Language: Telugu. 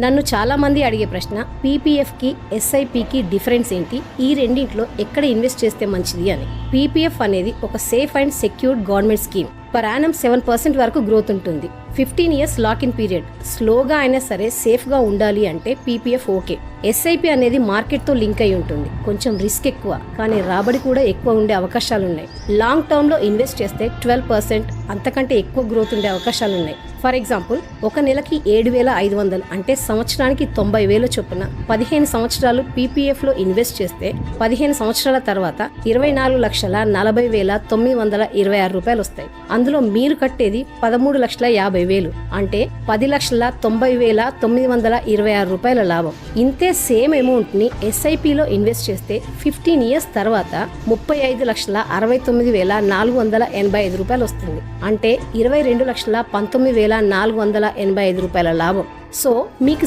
నన్ను చాలా మంది అడిగే ప్రశ్న, పీపీఎఫ్కి ఎస్ఐపికి డిఫరెన్స్ ఏంటి, ఈ రెండింటిలో ఎక్కడ ఇన్వెస్ట్ చేస్తే మంచిది అని. పీపీఎఫ్ అనేది ఒక safe and secured government scheme. Per annum 7% వరకు గ్రోత్ ఉంటుంది. 15 years లాక్-ఇన్ పీరియడ్. స్లోగా అయినా సరే సేఫ్గా ఉండాలి అంటే పీపీఎఫ్ ఓకే. ఎస్ఐపి అనేది మార్కెట్తో లింక్ అయి ఉంటుంది. కొంచెం రిస్క్ ఎక్కువ, కానీ రాబడి కూడా ఎక్కువ ఉండే అవకాశాలున్నాయి. లాంగ్ టర్మ్లో ఇన్వెస్ట్ చేస్తే 12% అంతకంటే ఎక్కువ గ్రోత్ ఉండే అవకాశాలున్నాయి. ఫర్ ఎగ్జాంపుల్, ఒక నెలకి 7,500 అంటే సంవత్సరానికి 90,000 చొప్పున 15 సంవత్సరాలు పీపీఎఫ్లో ఇన్వెస్ట్ చేస్తే 15 సంవత్సరాల తర్వాత 24,40,926 రూపాయలు వస్తాయి. అందులో మీరు కట్టేది 13,50,000 అంటే 10,90,926 రూపాయల లాభం. ఇంతే సేమ్ అమౌంట్ ని ఎస్ఐపిలో ఇన్వెస్ట్ చేస్తే 15 years తర్వాత 35,69,485 రూపాయలు వస్తుంది. అంటే 22,19,485 రూపాయల లాభం. సో మీకు